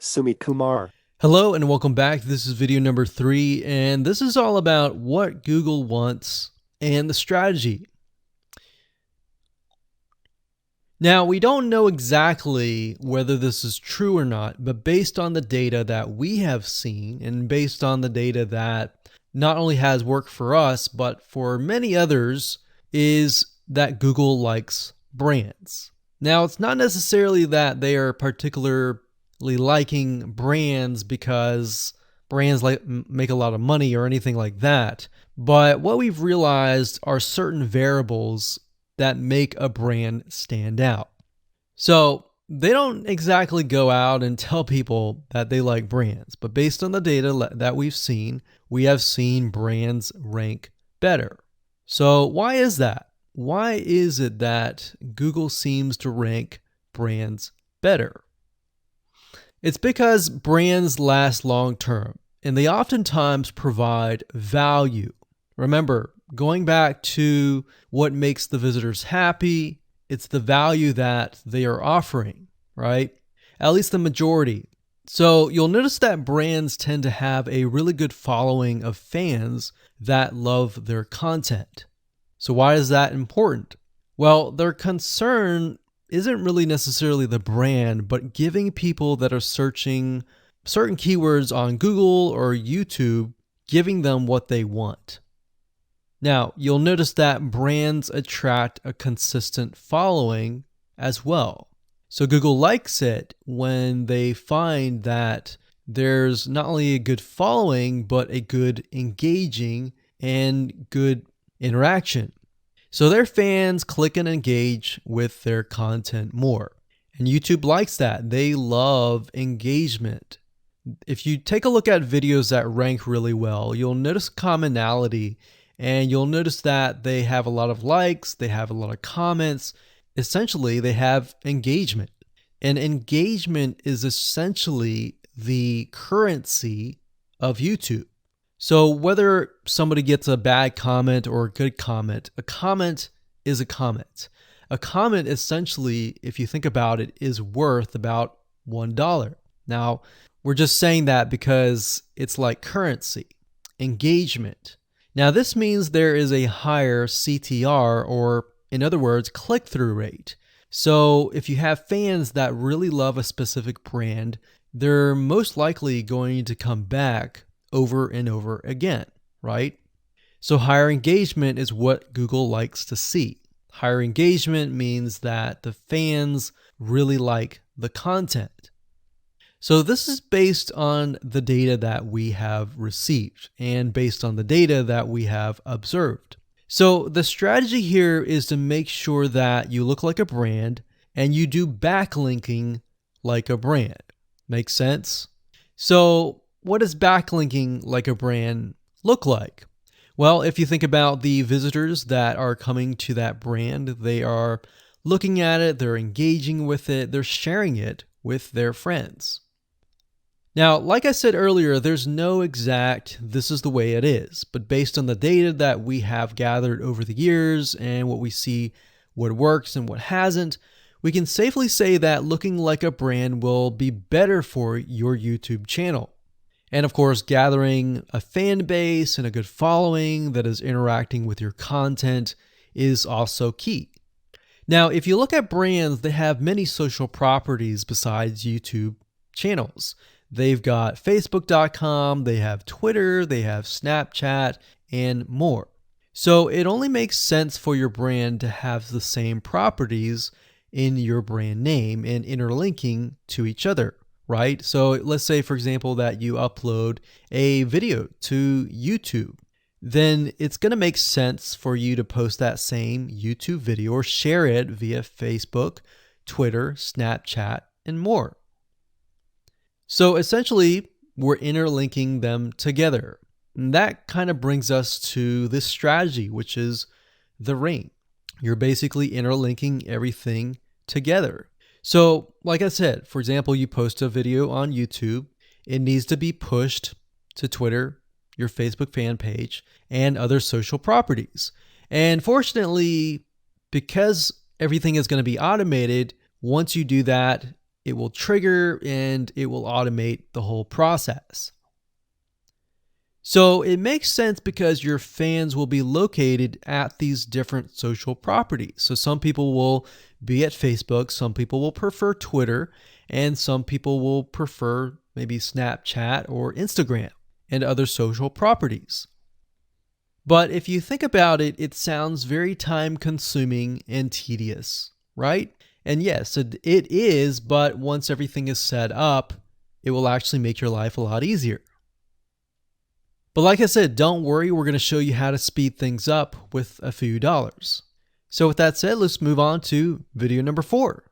Sumit Kumar. Hello and welcome back. This is video number 3, and this is all about what Google wants and the strategy. Now, we don't know exactly whether this is true or not, but based on the data that we have seen and based on the data that not only has worked for us, but for many others, is that Google likes brands. Now, it's not necessarily that they are particularly liking brands because brands make a lot of money or anything like that. But what we've realized are certain variables that make a brand stand out. So they don't exactly go out and tell people that they like brands, but based on the data that we have seen brands rank better. So why is that? Why is it that Google seems to rank brands better? It's because brands last long term, and they oftentimes provide value. Remember, going back to what makes the visitors happy, it's the value that they are offering, right? At least the majority. So you'll notice that brands tend to have a really good following of fans that love their content. So why is that important? Well, their concern isn't really necessarily the brand, but giving people that are searching certain keywords on Google or YouTube, giving them what they want. Now, you'll notice that brands attract a consistent following as well. So Google likes it when they find that there's not only a good following, but a good engaging and good interaction. So their fans click and engage with their content more. And YouTube likes that. They love engagement. If you take a look at videos that rank really well, you'll notice commonality, and you'll notice that they have a lot of likes, they have a lot of comments. Essentially, they have engagement. And engagement is essentially the currency of YouTube. So whether somebody gets a bad comment or a good comment, a comment is a comment. A comment essentially, if you think about it, is worth about $1. Now, we're just saying that because it's like currency, engagement. Now, this means there is a higher CTR, or in other words, click-through rate. So if you have fans that really love a specific brand, they're most likely going to come back over and over again, right? So higher engagement is what Google likes to see. Higher engagement means that the fans really like the content. So this is based on the data that we have received and based on the data that we have observed. So the strategy here is to make sure that you look like a brand and you do backlinking like a brand. Make sense? So what does backlinking like a brand look like? Well, if you think about the visitors that are coming to that brand, they are looking at it, they're engaging with it, they're sharing it with their friends. Now, like I said earlier, there's no exact this is the way it is, but based on the data that we have gathered over the years and what we see, what works and what hasn't, we can safely say that looking like a brand will be better for your YouTube channel. And of course, gathering a fan base and a good following that is interacting with your content is also key. Now, if you look at brands, they have many social properties besides YouTube channels. They've got Facebook.com, they have Twitter, they have Snapchat, and more. So it only makes sense for your brand to have the same properties in your brand name and interlinking to each other, right? So let's say, for example, that you upload a video to YouTube. Then it's going to make sense for you to post that same YouTube video or share it via Facebook, Twitter, Snapchat, and more. So essentially, we're interlinking them together. And that kind of brings us to this strategy, which is the ring. You're basically interlinking everything together. So like I said, for example, you post a video on YouTube, it needs to be pushed to Twitter, your Facebook fan page, and other social properties. And fortunately, because everything is going to be automated, once you do that, it will trigger and it will automate the whole process. So it makes sense because your fans will be located at these different social properties. So some people will be at Facebook, some people will prefer Twitter, and some people will prefer maybe Snapchat or Instagram and other social properties. But if you think about it, it sounds very time consuming and tedious, right? And yes, it is, but once everything is set up, it will actually make your life a lot easier. But like I said, don't worry, we're going to show you how to speed things up with a few dollars. So with that said, let's move on to video number 4.